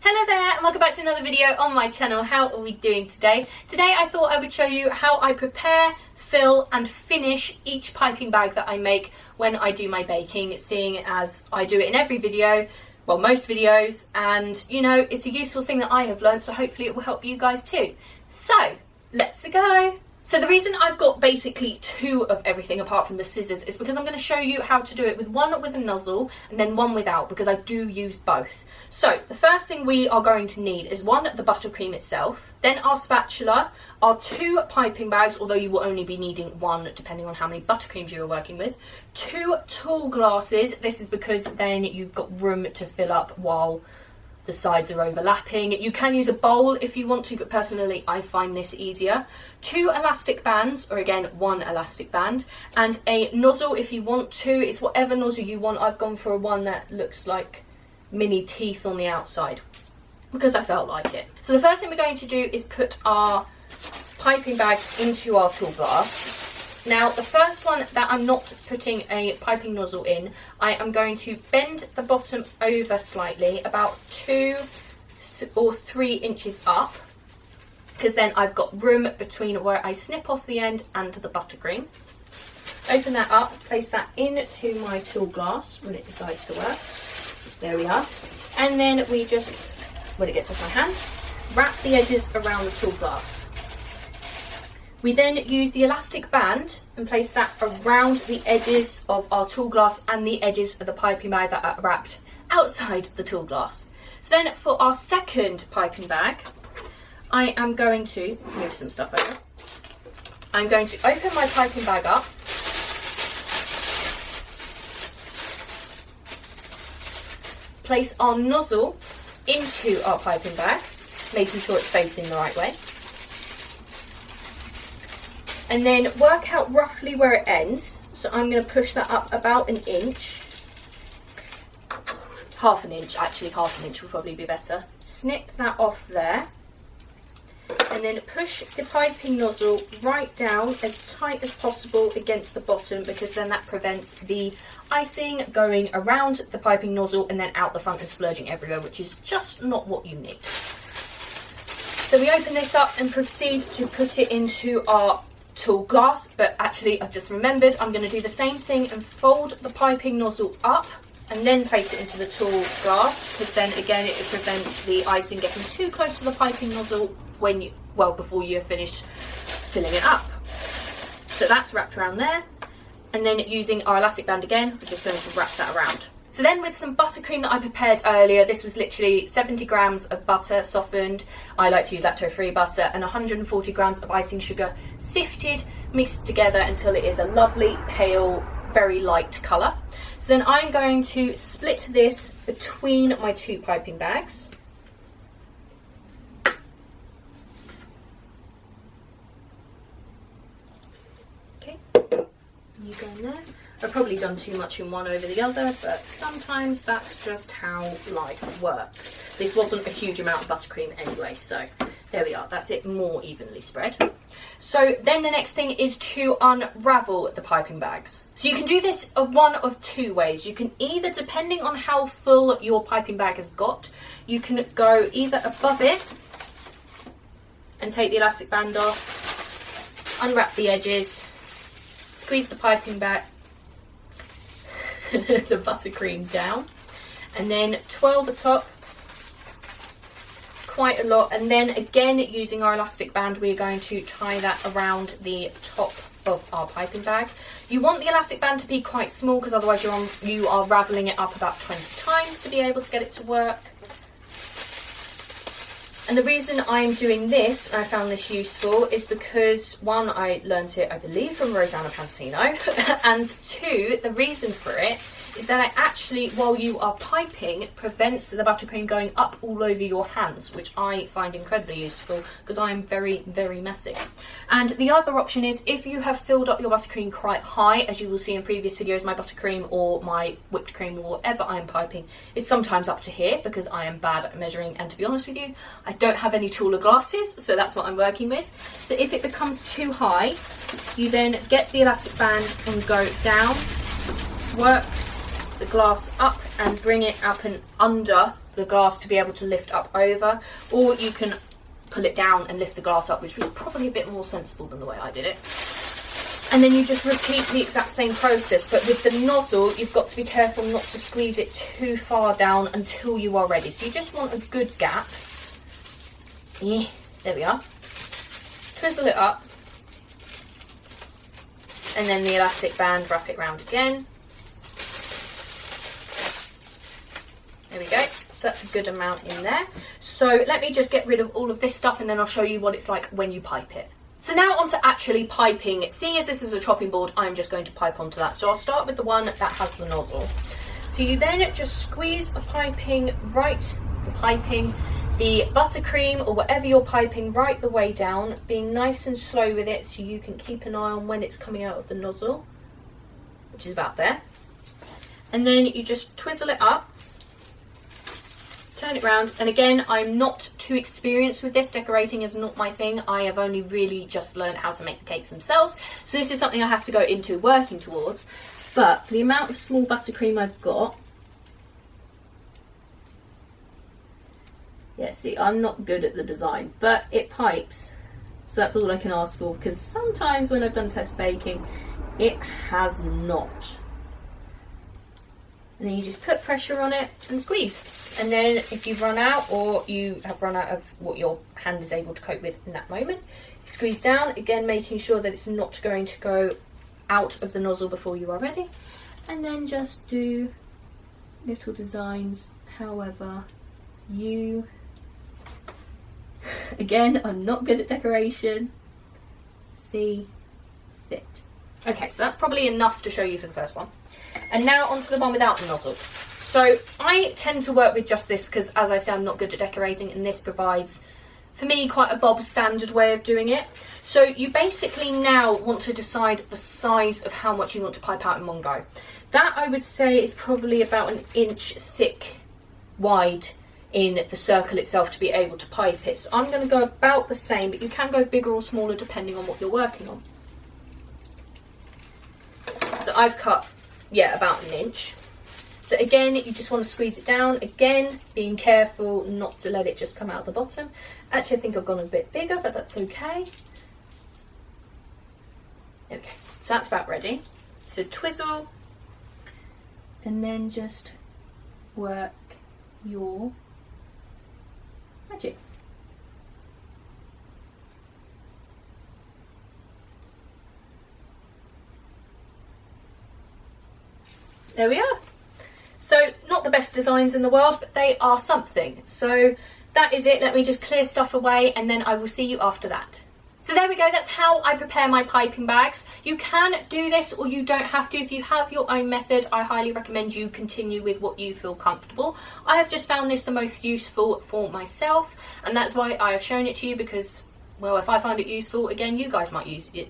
Hello there and welcome back to another video on my channel. How are we doing today? Today I thought I would show you how I prepare, fill and finish each piping bag that I make when I do my baking, seeing as I do it in every video, well most videos, and you know, it's a useful thing that I have learned, so hopefully it will help you guys too. So let's go! So the reason I've got basically two of everything apart from the scissors is because I'm going to show you how to do it with one with a nozzle and then one without, because I do use both. So the first thing we are going to need is one, the buttercream itself, then our spatula, our two piping bags, although you will only be needing one depending on how many buttercreams you are working with, two tall glasses, this is because then you've got room to fill up while the sides are overlapping. You can use a bowl if you want to, but personally I find this easier. Two elastic bands, or again one elastic band, and a nozzle if you want to. It's whatever nozzle you want. I've gone for one that looks like mini teeth on the outside because I felt like it. So the first thing we're going to do is put our piping bags into our tall glass. Now the first one that I'm not putting a piping nozzle in, I am going to bend the bottom over slightly, about 2 or 3 inches up, because then I've got room between where I snip off the end and the buttercream. Open that up, place that into my tall glass when it decides to work. There we are. And then we just, when it gets off my hand, wrap the edges around the tall glass. We then use the elastic band and place that around the edges of our tall glass and the edges of the piping bag that are wrapped outside the tall glass. So then for our second piping bag, I am going to move some stuff over. I'm going to open my piping bag up, place our nozzle into our piping bag, making sure it's facing the right way, and then work out roughly where it ends. So I'm going to push that up about 1 inch, half an inch, actually half an inch would probably be better. Snip that off there, and then push the piping nozzle right down as tight as possible against the bottom, because then that prevents the icing going around the piping nozzle and then out the front and splurging everywhere, which is just not what you need. So we open this up and proceed to put it into our tall glass, but actually I've just remembered I'm going to do the same thing and fold the piping nozzle up and then place it into the tall glass, because then again it prevents the icing getting too close to the piping nozzle when you, well, before you have finished filling it up. So that's wrapped around there, and then using our elastic band again, we're just going to wrap that around. So then with some buttercream that I prepared earlier, this was literally 70 grams of butter softened, I like to use lactofree butter, and 140 grams of icing sugar sifted, mixed together until it is a lovely pale, very light colour. So then I'm going to split this between my two piping bags. Okay, you go in there. I've probably done too much in one over the other, but sometimes that's just how life works. This wasn't a huge amount of buttercream anyway, so there we are. That's it, more evenly spread. So then the next thing is to unravel the piping bags. So you can do this one of two ways. You can either, depending on how full your piping bag has got, you can go either above it and take the elastic band off, unwrap the edges, squeeze the piping bag, the buttercream down, and then twirl the top quite a lot, and then again using our elastic band we're going to tie that around the top of our piping bag. You want the elastic band to be quite small, because otherwise you are raveling it up about 20 times to be able to get it to work. And the reason I'm doing this, and I found this useful, is because one, I learnt it I believe from Rosanna Pansino, and two, the reason for it is that it actually, while you are piping, prevents the buttercream going up all over your hands, which I find incredibly useful because I'm very, very messy. And the other option is, if you have filled up your buttercream quite high, as you will see in previous videos, my buttercream or my whipped cream or whatever I'm piping is sometimes up to here because I am bad at measuring, and to be honest with you, I don't have any taller glasses, so that's what I'm working with. So if it becomes too high, you then get the elastic band and go down, work the glass up and bring it up and under the the glass to be able to lift up over, or you can pull it down and lift the glass up, which was probably a bit more sensible than the way I did it. And then you just repeat the exact same process, but with the nozzle, you've got to be careful not to squeeze it too far down until you are ready. So you just want a good gap. Yeah, there we are. Twizzle it up. And then the elastic band, wrap it round again. There we go. So that's a good amount in there. So let me just get rid of all of this stuff and then I'll show you what it's like when you pipe it. So now onto actually piping. Seeing as this is a chopping board, I'm just going to pipe onto that. So I'll start with the one that has the nozzle. So you then just squeeze the buttercream or whatever you're piping right the way down, being nice and slow with it so you can keep an eye on when it's coming out of the nozzle, which is about there. And then you just twizzle it up. Turn it round, and again, I'm not too experienced with this. Decorating is not my thing. I have only really just learned how to make the cakes themselves, so this is something I have to go into working towards. But the amount of small buttercream I've got, yeah, see, I'm not good at the design, but it pipes, so that's all I can ask for, because sometimes when I've done test baking, it has not. And then you just put pressure on it and squeeze. And then if you've run out, or you have run out of what your hand is able to cope with in that moment, you squeeze down, again making sure that it's not going to go out of the nozzle before you are ready. And then just do little designs however you... Again, I'm not good at decoration. See fit. Okay, so that's probably enough to show you for the first one. And now onto the one without the nozzle. So I tend to work with just this because, as I say, I'm not good at decorating, and this provides, for me, quite a bob standard way of doing it. So you basically now want to decide the size of how much you want to pipe out in one go. That, I would say, is probably about an inch thick wide in the circle itself to be able to pipe it. So I'm going to go about the same, but you can go bigger or smaller depending on what you're working on. So I've cut, yeah, about an inch. So again, you just want to squeeze it down, again, being careful not to let it just come out the bottom. Actually, I think I've gone a bit bigger, but that's okay. Okay, so that's about ready. So twizzle, and then just work your magic. There we are. So not the best designs in the world, but they are something. So that is it. Let me just clear stuff away and then I will see you after that. So there we go, that's how I prepare my piping bags. You can do this or you don't have to. If you have your own method, I highly recommend you continue with what you feel comfortable. I have just found this the most useful for myself, and that's why I have shown it to you, because, well, if I find it useful, again, you guys might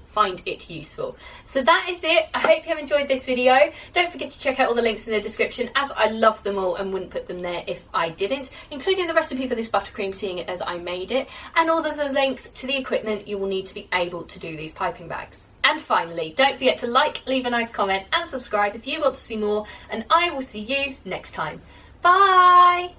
find it useful. So that is it. I hope you have enjoyed this video. Don't forget to check out all the links in the description, as I love them all and wouldn't put them there if I didn't, including the recipe for this buttercream, seeing it as I made it, and all of the links to the equipment you will need to be able to do these piping bags. And finally, don't forget to like, leave a nice comment and subscribe if you want to see more, and I will see you next time. Bye!